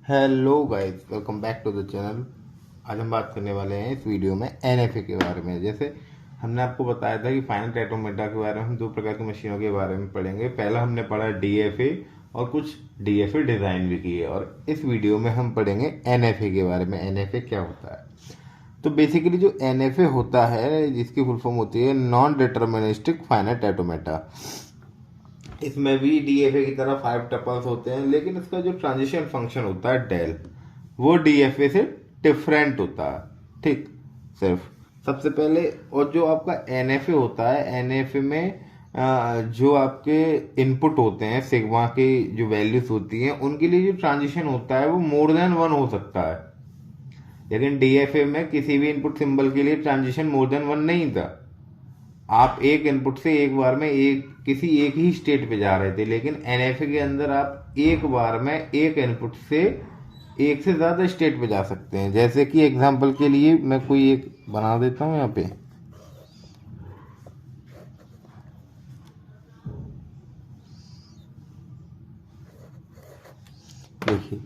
Hello guys, welcome back to the channel. आज हम बात करने वाले हैं इस वीडियो में एनएफए के बारे में। जैसे हमने आपको बताया था कि फाइनाइट ऑटोमेटा के बारे में हम दो प्रकार की मशीनों के बारे में पढ़ेंगे। पहला हमने पढ़ा डीएफए और कुछ डीएफए डिज़ाइन भी किए, और इस वीडियो में हम पढ़ेंगे एनएफए के बारे में। एनएफए क्या होता है? तो बेसिकली जो एनएफए होता है, जिसकी फुल फॉर्म होती है नॉन डिटर्मिनिस्टिक फाइनाइट ऑटोमेटा। इसमें भी डीएफए की तरह 5 टपल्स होते हैं, लेकिन इसका जो ट्रांजिशन फंक्शन होता है डेल, वो डीएफए से डिफरेंट होता है। ठीक, सिर्फ सबसे पहले। और जो आपका एनएफए होता है, एनएफए में जो आपके इनपुट होते हैं सिग्मा की जो वैल्यूज होती हैं, उनके लिए जो ट्रांजिशन होता है वो मोर देन वन हो सकता है। लेकिन डीएफए में किसी भी इनपुट सिंबल के लिए ट्रांजिशन मोर देन वन नहीं था। आप एक इनपुट से एक बार में किसी एक ही स्टेट पे जा रहे थे, लेकिन एनएफए के अंदर आप एक बार में एक इनपुट से एक से ज़्यादा स्टेट पे जा सकते हैं। जैसे कि एग्जांपल के लिए मैं कोई एक बना देता हूँ यहाँ पे। देखिए,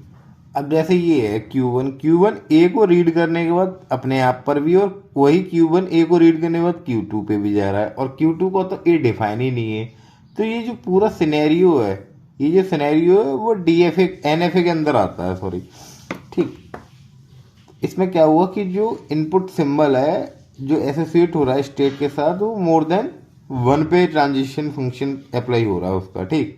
अब जैसे ये है Q1 ए को रीड करने के बाद अपने आप पर भी, और वही Q1 ए को रीड करने के बाद Q2 पे भी जा रहा है, और Q2 को तो ए डिफाइन ही नहीं है। तो ये जो पूरा सिनेरियो है, ये जो सिनेरियो है वो डीएफए एनएफए के अंदर आता है, सॉरी। ठीक, इसमें क्या हुआ कि जो इनपुट सिंबल है जो एसोसिएट हो रहा है स्टेट के साथ, वो मोर देन वन पे ट्रांजिशन फंक्शन अप्लाई हो रहा है उसका। ठीक,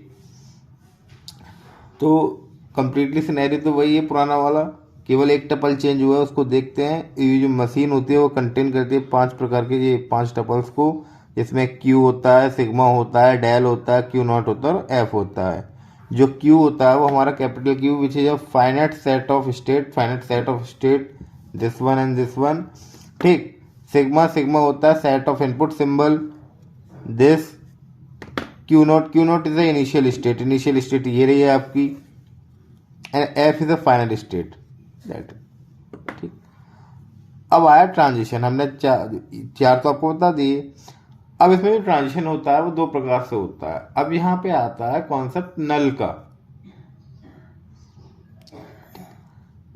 तो कंप्लीटली सिनेरियो तो वही है पुराना वाला, केवल एक टपल चेंज हुआ है। उसको देखते हैं। ये जो मशीन होती है वो कंटेन करती है 5 प्रकार के, ये 5 टपल्स को, जिसमें क्यू होता है, सिग्मा होता है, डेल होता है, क्यू नॉट होता है और एफ होता है। जो क्यू होता है वो हमारा capital Q, which is a finite set of state, this one and this one. ठीक, सिग्मा होता है set of input symbol, this. Q not is the initial state ये रही है आपकी, and F is a final state, that. ठीक, अब आया ट्रांजिशन। हमने चार तो आपको बता दिए। अब इसमें जो ट्रांजिशन होता है वो दो प्रकार से होता है। अब यहाँ पे आता है कॉन्सेप्ट नल का।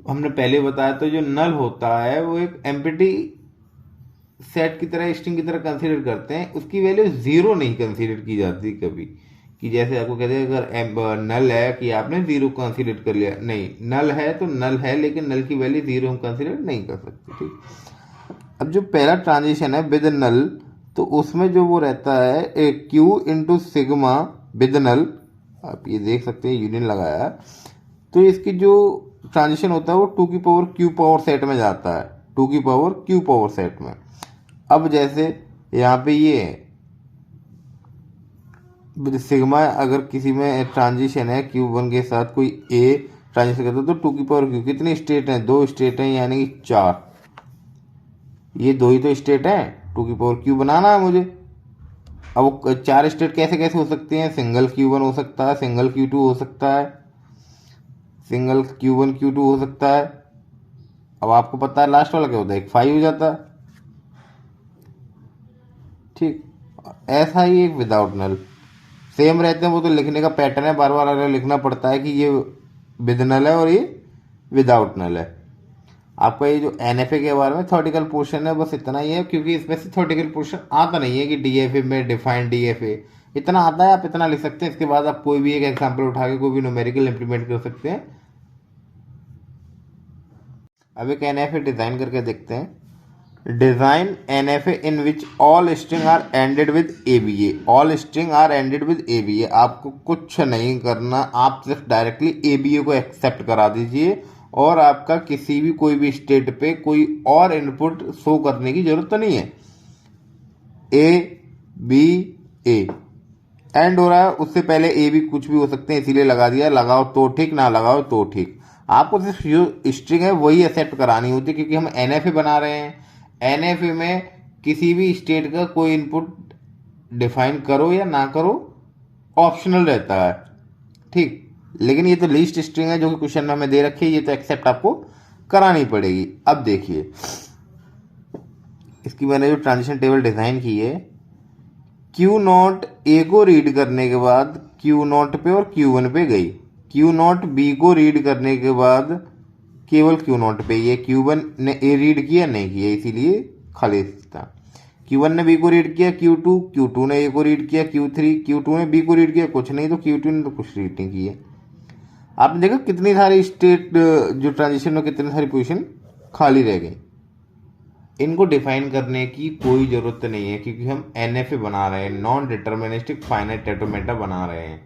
हमने पहले बताया, तो जो नल होता है वो एक एम्प्टी सेट की तरह, स्ट्रिंग की तरह कंसीडर करते हैं। उसकी वैल्यू जीरो नहीं कंसीडर की जाती कभी, कि जैसे आपको कहते हैं अगर नल है कि आपने जीरो कंसीडर कर लिया, नहीं। नल है तो नल है, लेकिन नल की वैल्यू जीरो हम कंसीडर नहीं कर सकते। ठीक, अब जो पहला ट्रांजिशन है विद नल, तो उसमें जो वो रहता है क्यू इंटू सिग्मा विद नल। आप ये देख सकते हैं, यूनियन लगाया। तो इसकी जो ट्रांजिशन होता है वो टू की पावर क्यू पावर सेट में जाता है, टू की पावर क्यू पावर सेट में। अब जैसे यहाँ पे ये सिग्मा, अगर किसी में ट्रांजिशन है Q1 के साथ, कोई ए ट्रांजिशन करता है, तो टू की पावर क्यू कितनी स्टेट हैं? दो स्टेट हैं, यानी कि 4। ये दो ही तो स्टेट हैं, टू की पावर क्यू बनाना है मुझे। अब वो 4 स्टेट कैसे कैसे हो सकती हैं? सिंगल Q1 हो सकता है, सिंगल Q2 हो सकता है, सिंगल Q1 Q2 हो सकता है। अब आपको पता है लास्ट वाला क्या होता है, एक 5 हो जाता है। ठीक, ऐसा ही एक विदाउट नल सेम रहते हैं। वो तो लिखने का पैटर्न है, बार बार अगर लिखना पड़ता है कि ये विद नल है और ये विदाउट नल है। आपका ये जो एनएफए के बारे में थ्योरेटिकल पोर्शन है, बस इतना ही है, क्योंकि इसमें से थ्योरेटिकल पोर्शन आता नहीं है कि डीएफए में डिफाइंड डीएफए इतना आता है। आप इतना लिख सकते हैं, इसके बाद आप कोई भी एक एग्जाम्पल उठा के कोई भी न्यूमेरिकल इंप्लीमेंट कर सकते हैं। अब एक एनएफए डिजाइन करके देखते हैं। Design NFA in which all string are ended with ABA. All string are ended with ABA. आपको कुछ नहीं करना, आप सिर्फ डायरेक्टली एबीए को एक्सेप्ट करा दीजिए, और आपका किसी भी कोई भी स्टेट पे कोई और इनपुट शो करने की जरूरत तो नहीं है। ए बी ए एंड हो रहा है, उससे पहले ए भी कुछ भी हो सकते हैं, इसीलिए लगा दिया। लगाओ तो ठीक, ना लगाओ तो ठीक। आपको सिर्फ जो स्ट्रिंग है वही एक्सेप्ट करानी होती है, क्योंकि हम एनएफए बना रहे हैं। एनएफए में किसी भी स्टेट का कोई इनपुट डिफाइन करो या ना करो ऑप्शनल रहता है। ठीक, लेकिन ये तो लीस्ट स्ट्रिंग है जो कि क्वेश्चन में हमें दे रखी है, ये तो एक्सेप्ट आपको करानी पड़ेगी। अब देखिए, इसकी मैंने जो ट्रांजिशन टेबल डिजाइन की है, क्यू नॉट ए को रीड करने के बाद क्यू नॉट पे और Q1 पे गई, क्यू नॉट बी को रीड करने के बाद केवल क्यू नॉट पे ये Q1 ने ए रीड किया नहीं किया, इसीलिए खाली था। Q1 ने बी को रीड किया, Q2 ने ए को रीड किया, Q2 ने बी को रीड किया, कुछ नहीं, तो Q2 ने तो कुछ रीड नहीं किया। आपने देखा कितनी सारी स्टेट जो ट्रांजिशन में कितनी सारी पोजीशन खाली रह गई। इनको डिफाइन करने की कोई ज़रूरत नहीं है, क्योंकि हम NFA बना रहे हैं, नॉन डिटर्मिनिस्टिक फाइनाइट ऑटोमेटा बना रहे हैं।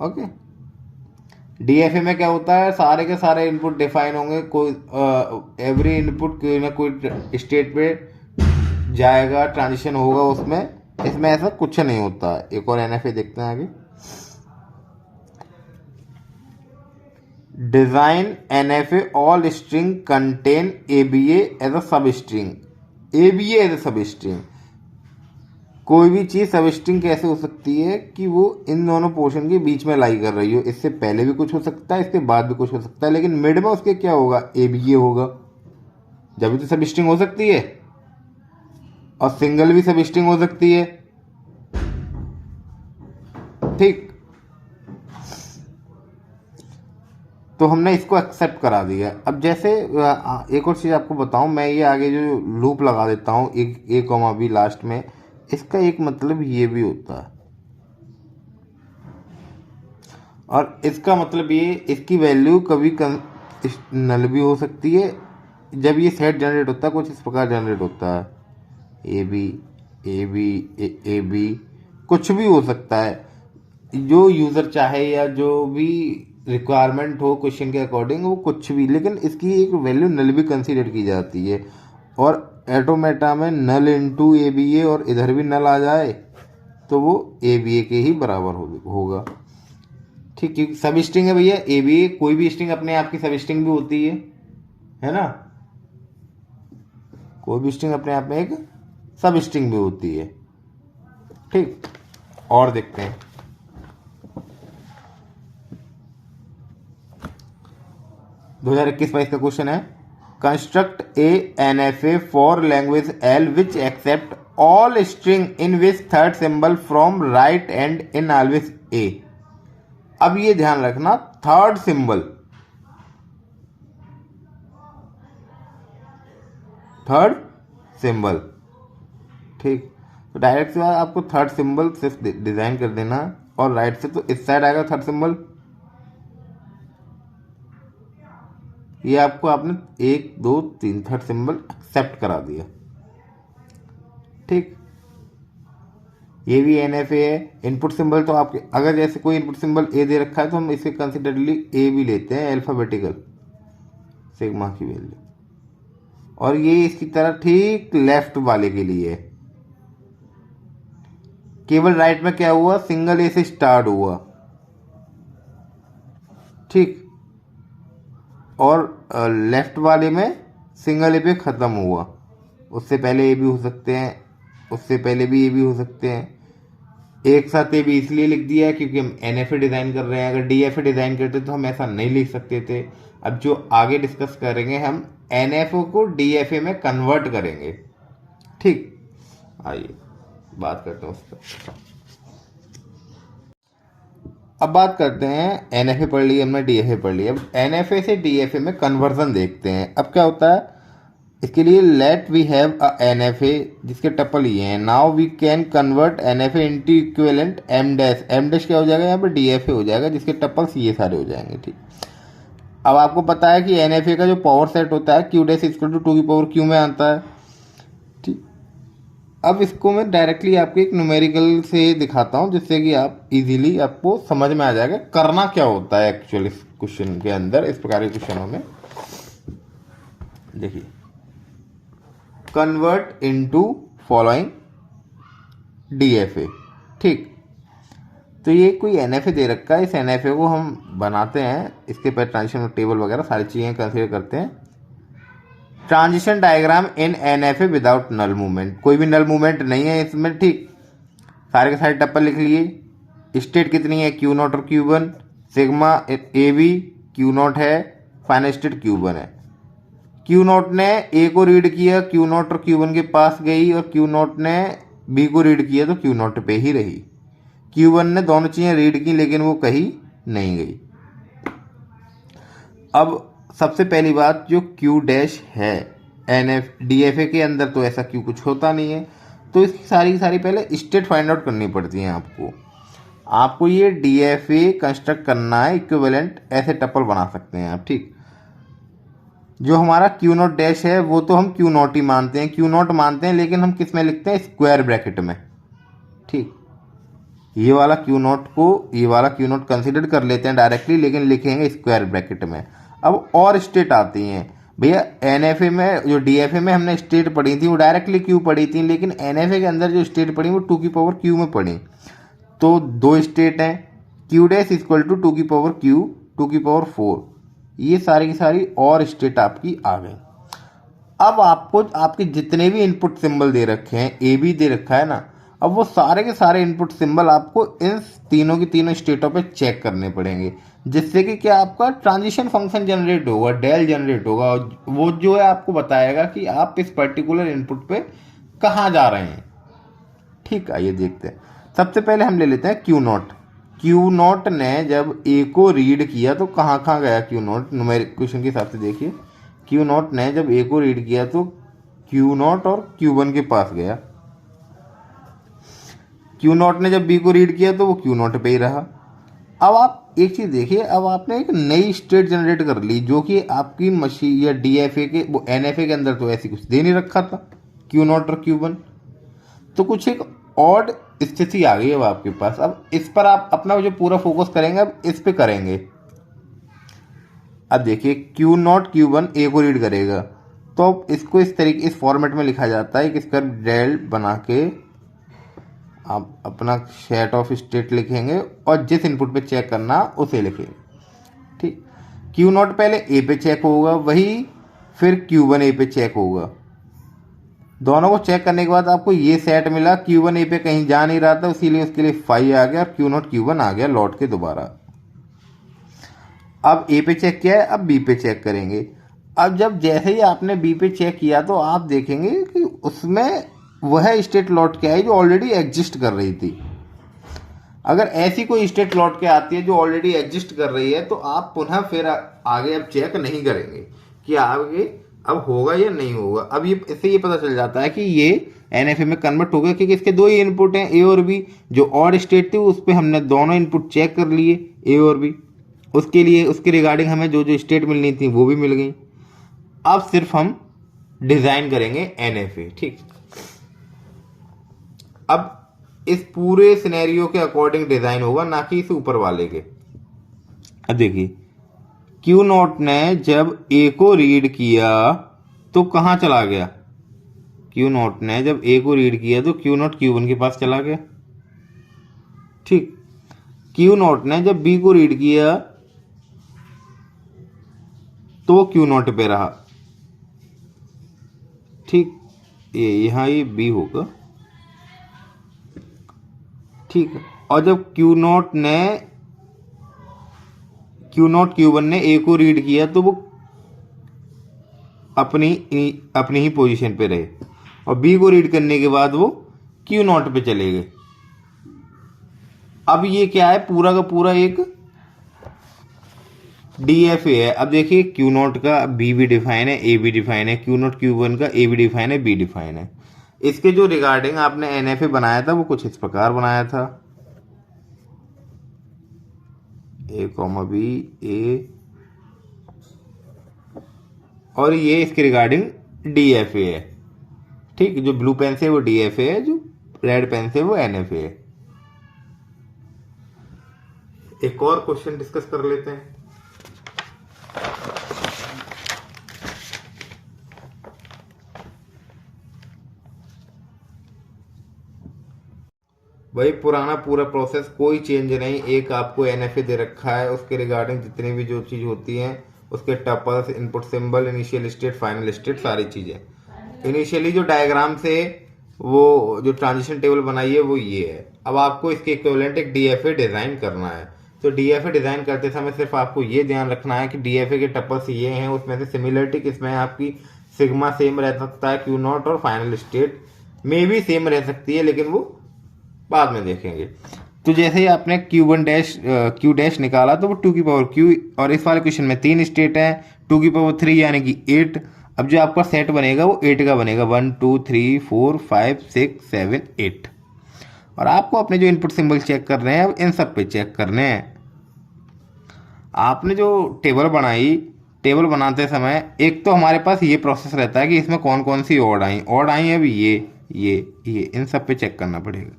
ओके, DFA में क्या होता है, सारे के सारे इनपुट डिफाइन होंगे, कोई एवरी इनपुट कोई ना कोई स्टेट पे जाएगा, ट्रांजिशन होगा उसमें। इसमें ऐसा कुछ नहीं होता। एक और NFA देखते हैं आगे। Design NFA all string contain ABA as a substring. ABA as a सब स्ट्रिंग, कोई भी चीज सब स्ट्रिंग कैसे हो सकती है कि वो इन दोनों पोर्शन के बीच में लाई कर रही हो। इससे पहले भी कुछ हो सकता है, इसके बाद भी कुछ हो सकता है, लेकिन मिड में उसके क्या होगा, ABA होगा। जब भी तो सब स्ट्रिंग हो सकती है, और सिंगल भी सब स्ट्रिंग हो सकती है। ठीक, तो हमने इसको एक्सेप्ट करा दिया। अब जैसे एक और चीज़ आपको बताऊं, मैं ये आगे जो लूप लगा देता हूँ एक A कॉमा B लास्ट में, इसका एक मतलब ये भी होता है, और इसका मतलब ये इसकी वैल्यू कभी नल भी हो सकती है। जब ये सेट जनरेट होता है कुछ इस प्रकार जनरेट होता है, ए बी कुछ भी हो सकता है, जो यूज़र चाहे या जो भी रिक्वायरमेंट हो क्वेश्चन के अकॉर्डिंग, वो कुछ भी, लेकिन इसकी एक वैल्यू नल भी कंसीडर की जाती है। और एटोमेटा में नल इंटू ABA और इधर भी नल आ जाए तो वो ABA के ही बराबर होगा। ठीक, क्योंकि सब स्ट्रिंग है भैया, ABA कोई भी स्ट्रिंग अपने आप की सब स्ट्रिंग भी होती है ना, कोई भी स्ट्रिंग अपने आप में एक सब स्ट्रिंग भी होती है। ठीक, और देखते हैं 2021-22 का क्वेश्चन है, construct a NFA for language L which accept all string in which third symbol from right end in always A। अब ये ध्यान रखना, थर्ड सिंबल ठीक, तो डायरेक्ट से आपको थर्ड सिंबल सिर्फ डिजाइन कर देना, और राइट से तो इस साइड आएगा थर्ड सिंबल। ये आपको आपने 1 2 3 थर्ड सिंबल एक्सेप्ट करा दिया। ठीक, ये भी NFA है। इनपुट सिंबल तो आपके, अगर जैसे कोई इनपुट सिंबल A दे रखा है तो हम इसे कंसिडरली A भी लेते हैं, अल्फाबेटिकल सिग्मा की वैल्यू, और ये इसकी तरह ठीक लेफ्ट वाले के लिए। केवल राइट में क्या हुआ, सिंगल A से स्टार्ट हुआ। ठीक, और लेफ्ट वाले में सिंगल ए पे ख़त्म हुआ। उससे पहले ए भी हो सकते हैं, उससे पहले भी ए भी हो सकते हैं। एक साथ ए भी इसलिए लिख दिया है क्योंकि हम NFA डिज़ाइन कर रहे हैं। अगर DFA डिज़ाइन करते तो हम ऐसा नहीं लिख सकते थे। अब जो आगे डिस्कस करेंगे, हम NFA को DFA में कन्वर्ट करेंगे। ठीक, आइए बात करते हैं उस पर। अब बात करते हैं, NFA पढ़ ली हमने, DFA पढ़ ली। अब NFA से DFA में कन्वर्जन देखते हैं। अब क्या होता है, इसके लिए let we have a NFA जिसके टपल ये हैं। Now we can convert NFA into equivalent M dash क्या हो जाएगा, यहाँ पे DFA हो जाएगा, जिसके टपल्स ये सारे हो जाएंगे। ठीक, अब आपको पता है कि NFA का जो पावर सेट होता है Q डैश इक्वल टू 2 की पावर Q में आता है। ठीक, अब इसको मैं डायरेक्टली आपके एक न्यूमेरिकल से दिखाता हूँ, जिससे कि आप इजीली आपको समझ में आ जाएगा करना क्या होता है एक्चुअली इस क्वेश्चन के अंदर। इस प्रकार के क्वेश्चनों में देखिए, कन्वर्ट इनटू फॉलोइंग DFA। ठीक, तो ये कोई NFA दे रखा है, इस NFA को हम बनाते हैं, इसके पर ट्रांजिशन टेबल वगैरह सारी चीज़ें कंसीडर करते हैं। Transition diagram in NFA without null movement, कोई भी नल मूवमेंट नहीं है इसमें। ठीक, सारे के सारे टप्पल लिख लिए। स्टेट कितनी है, Q0 और Q1, सिग्मा AB Q0 है, फाइनल स्टेट Q1 है। Q0 ने A को रीड किया, Q0 और Q1 के पास गई, और Q0 ने B को रीड किया तो Q0 पे ही रही। Q1 ने दोनों चीज़ें रीड की लेकिन वो कहीं नहीं गई। अब सबसे पहली बात, जो क्यू डैश है एनएफ डीएफए के अंदर तो ऐसा क्यू कुछ होता नहीं है, तो इसकी सारी की सारी पहले स्टेट फाइंड आउट करनी पड़ती है आपको ये डीएफए कंस्ट्रक्ट करना है, इक्विवेलेंट ऐसे टपल बना सकते हैं आप। ठीक, जो हमारा क्यू नॉट डैश है वो तो हम क्यू नॉट ही मानते हैं, क्यू नॉट मानते हैं, लेकिन हम किस में लिखते हैं, स्क्वायर ब्रैकेट में। ठीक, ये वाला क्यू नॉट कंसिडर कर लेते हैं डायरेक्टली, लेकिन लिखेंगे स्क्वायर ब्रैकेट में। अब और स्टेट आती हैं भैया, एनएफए में जो डीएफए में हमने स्टेट पढ़ी थी वो डायरेक्टली क्यू पढ़ी थी, लेकिन एनएफए के अंदर जो स्टेट पढ़ी वो 2 की पावर क्यू में पढ़ी। तो दो स्टेट हैं, क्यू डैश इक्वल टू 2 की पावर क्यू 2 की पावर 4, ये सारी की सारी और स्टेट आपकी आ गई। अब आपको आपके जितने भी इनपुट सिंबल दे रखे हैं, ए भी दे रखा है ना, अब वो सारे के सारे इनपुट सिंबल आपको इन तीनों की तीनों स्टेटों पे चेक करने पड़ेंगे, जिससे कि क्या आपका ट्रांजिशन फंक्शन जनरेट होगा, डेल जनरेट होगा। वो जो है आपको बताएगा कि आप इस पर्टिकुलर इनपुट पे कहाँ जा रहे हैं। ठीक, आइए देखते हैं। सबसे पहले हम ले लेते हैं क्यू नॉट। क्यू नॉट ने जब ए को रीड किया तो कहाँ कहाँ गया क्यू नॉट, न्यूमेरिक क्वेश्चन के हिसाब से देखिए। क्यू नॉट ने जब ए को रीड किया तो क्यू नॉट और क्यू वन के पास गया। क्यू नॉट ने जब बी को रीड किया तो वो क्यू नॉट पे ही रहा। अब आप एक चीज़ देखिए, अब आपने एक नई स्टेट जनरेट कर ली, जो कि आपकी मशीन या डीएफए के वो एनएफए के अंदर तो ऐसी कुछ दे नहीं रखा था, क्यू नॉट और क्यू वन, तो कुछ एक ऑड स्थिति आ गई अब आपके पास। अब इस पर आप अपना जो पूरा फोकस करेंगे, अब इस पे करेंगे। अब देखिए, क्यू नॉट क्यू वन ए को रीड करेगा, तो अब इसको इस तरीके इस फॉर्मेट में लिखा जाता है कि इसका डेल बना के आप अपना सेट ऑफ स्टेट लिखेंगे और जिस इनपुट पे चेक करना उसे लिखेंगे। ठीक, क्यू नॉट पहले ए पे चेक होगा, वही फिर क्यू वन ए पे चेक होगा। दोनों को चेक करने के बाद आपको ये सेट मिला, क्यू वन ए पे कहीं जा नहीं रहा था, इसीलिए उसके लिए 5 आ गया और क्यू नॉट क्यू वन आ गया लौट के दोबारा। अब ए पे चेक किया है, अब बी पे चेक करेंगे। अब जब जैसे ही आपने बी पे चेक किया तो आप देखेंगे कि उसमें वह स्टेट लौट के आई जो ऑलरेडी एग्जिस्ट कर रही थी। अगर ऐसी कोई स्टेट लौट के आती है जो ऑलरेडी एग्जिस्ट कर रही है, तो आप पुनः फिर आगे अब चेक नहीं करेंगे कि आगे अब होगा या नहीं होगा। अब ये इससे ये पता चल जाता है कि ये एनएफए में कन्वर्ट हो गया, क्योंकि इसके दो ही इनपुट हैं, ए और बी। जो और स्टेट थी उस पर हमने दोनों इनपुट चेक कर लिए, ए और बी। उसके लिए उसके रिगार्डिंग हमें जो जो स्टेट मिलनी थी वो भी मिल गई। अब सिर्फ हम डिजाइन करेंगे एनएफए। ठीक, अब इस पूरे सिनेरियो के अकॉर्डिंग डिजाइन होगा, ना कि इस ऊपर वाले के। अब देखिए, क्यू नॉट ने जब ए को रीड किया तो कहां चला गया, क्यू नॉट ने जब ए को रीड किया तो क्यू नॉट क्यू वन के पास चला गया। ठीक, क्यू नॉट ने जब बी को रीड किया तो वो क्यू नॉट पे रहा। ठीक, यहां ये बी होगा। ठीक, और जब क्यू नॉट क्यू वन ने ए को रीड किया तो वो अपनी ही पोजीशन पे रहे, और बी को रीड करने के बाद वो क्यू नॉट पे चले गए। अब ये क्या है, पूरा का पूरा एक डीएफए है। अब देखिए, क्यू नॉट का बी भी डिफाइन है, ए भी डिफाइन है, क्यू नॉट क्यू वन का ए भी डिफाइन है, बी डिफाइन है। इसके जो रिगार्डिंग आपने एनएफए बनाया था वो कुछ इस प्रकार बनाया था, ए कॉमा बी ए, और ये इसके रिगार्डिंग डीएफए है। ठीक, जो ब्लू पेन से वो डीएफए है, जो रेड पेन से वो एनएफए है। एक और क्वेश्चन डिस्कस कर लेते हैं। वही पुराना पूरा प्रोसेस, कोई चेंज नहीं। एक आपको एनएफए दे रखा है, उसके रिगार्डिंग जितनी भी जो चीज होती हैं, उसके tuples, input symbol, initial state, final state, सारी चीजें। इनिशियली जो डायग्राम से वो जो ट्रांजिशन टेबल बनाई है वो ये है। अब आपको इसके इक्विवेलेंट एक डीएफए डिजाइन करना है। तो डीएफए डिजाइन करते समय सिर्फ आपको ये ध्यान रखना है कि डीएफए के टपल्स ये हैं, उसमें से सिमिलरिटी किसमें है आपकी, सिग्मा सेम रह सकता है क्यू नॉट, और फाइनल स्टेट में भी सेम रह सकती है, लेकिन वो बाद में देखेंगे। तो जैसे ही आपने Q1 डैश Q डैश निकाला तो वो 2 की पावर Q, और इस वाले क्वेश्चन में 3 स्टेट है, 2 की पावर 3 यानी कि 8। अब जो आपका सेट बनेगा वो 8 का बनेगा, 1 2 3 4 5 6 7 8। और आपको अपने जो इनपुट सिंबल चेक कर रहे हैं अब इन सब पे चेक करने हैं। आपने जो टेबल बनाई, टेबल बनाते समय एक तो हमारे पास ये प्रोसेस रहता है कि इसमें कौन कौन सी ऑड आई अभी ये इन सब पे चेक करना पड़ेगा।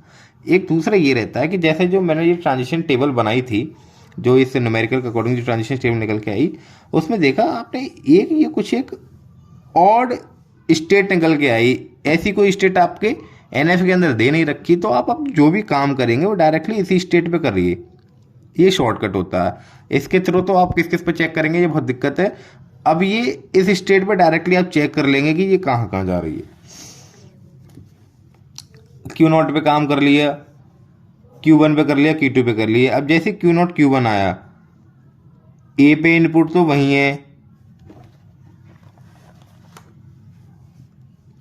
एक दूसरा ये रहता है कि जैसे जो मैंने ये ट्रांजिशन टेबल बनाई थी, जो इस न्यूमेरिकल के अकॉर्डिंग जो ट्रांजिशन टेबल निकल के आई, उसमें देखा आपने एक ऑड स्टेट निकल के आई। ऐसी कोई स्टेट आपके एनएफ के अंदर दे नहीं रखी, तो आप अब जो भी काम करेंगे वो डायरेक्टली इसी स्टेट पे करिए। ये शॉर्टकट होता है। इसके थ्रू तो आप किस किस पे चेक करेंगे, ये बहुत दिक्कत है। अब ये इस स्टेट पे डायरेक्टली आप चेक कर लेंगे कि ये कहाँ कहाँ जा रही है। Q0 पे काम कर लिया, Q1 पे कर लिया, Q2 पे कर लिया। अब जैसे Q0 Q1 आया, ए पे इनपुट तो वही है,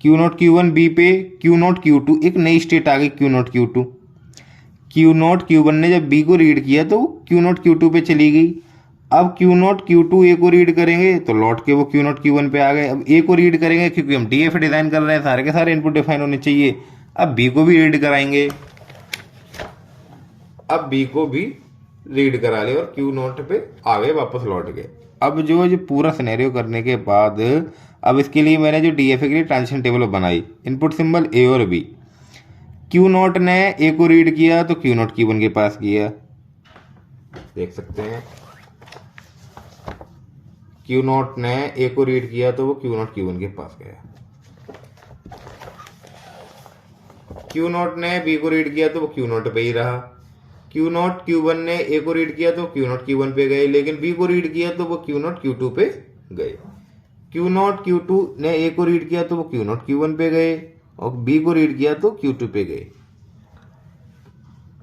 Q0 Q1, बी पे Q0 Q2, एक नई स्टेट आ गई Q0 Q2। Q0 Q1 ने जब बी को रीड किया तो Q0 Q2 पे चली गई। अब Q0 Q2 ए को रीड करेंगे तो लौट के वो Q0 Q1 पे आ गए। अब ए को रीड करेंगे क्योंकि हम डीएफ डिजाइन कर रहे हैं, सारे के सारे इनपुट डिफाइन होने चाहिए। अब बी को भी रीड कराएंगे, अब बी को भी रीड करा ले और Q0 पे आ गए, वापस लौट गए। अब जो पूरा सिनेरियो करने के बाद अब इसके लिए मैंने जो डीएफ के लिए ट्रांजिशन टेबल बनाई, इनपुट सिंबल ए और बी। Q0 ने ए को रीड किया तो Q0 Q1 के पास किया, देख सकते हैं। Q0 ने ए को रीड किया तो वो Q0 Q1 के पास गया। Q0 ने बी को रीड किया तो वो Q0 पे ही रहा। Q0 Q1 ने ए को रीड किया तो Q0 Q1 पे गए, लेकिन बी को रीड किया तो वो Q0 Q2 पे गए। Q0 Q2 ने ए को रीड किया तो वो Q0 Q1 पे गए, और बी को रीड किया तो Q2 पे गए।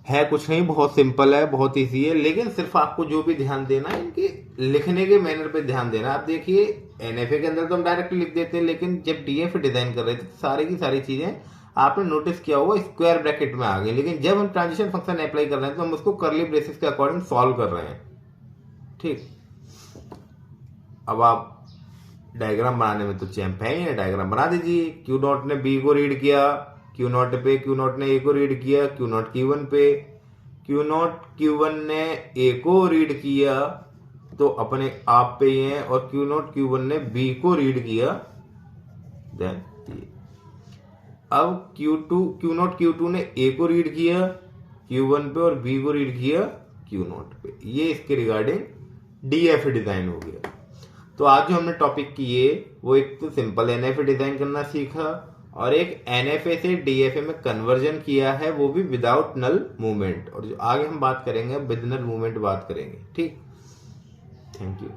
है कुछ नहीं, बहुत सिंपल है, बहुत इजी है, लेकिन सिर्फ आपको जो भी ध्यान देना है इनके लिखने के मैनर पे ध्यान देना। आप देखिए एनएफए के अंदर तो हम डायरेक्टली लिख देते हैं, लेकिन जब डीएफ डिजाइन कर रहे थे सारी की सारी चीजें आपने नोटिस किया होगा स्क्वायर ब्रैकेट में आ गई, लेकिन जब हम ट्रांजिशन फंक्शन अप्लाई कर रहे हैं तो हम उसको कर्ली ब्रेसेस के अकॉर्डिंग सॉल्व कर रहे हैं। ठीक, अब आप डायग्राम बनाने में तो चैंप है ही, डायग्राम बना दीजिए। Q0 ने बी को रीड किया Q0 पे, Q0 ने ए को रीड किया Q0 Q1 पे, Q0 Q1 ने ए को रीड किया तो अपने आप पे ही है, और Q0 Q1 ने बी को रीड किया देन अब Q0 Q2 ने ए को रीड किया Q1 पे और बी को रीड किया Q0 पे। ये इसके रिगार्डिंग डीएफ डिजाइन हो गया। तो आज जो हमने टॉपिक किए वो एक तो सिंपल एनएफए डिजाइन करना सीखा, और एक एनएफए से डीएफए में कन्वर्जन किया है, वो भी विदाउट नल मूवमेंट। और जो आगे हम बात करेंगे विद नल मूवमेंट बात करेंगे। ठीक, थैंक यू।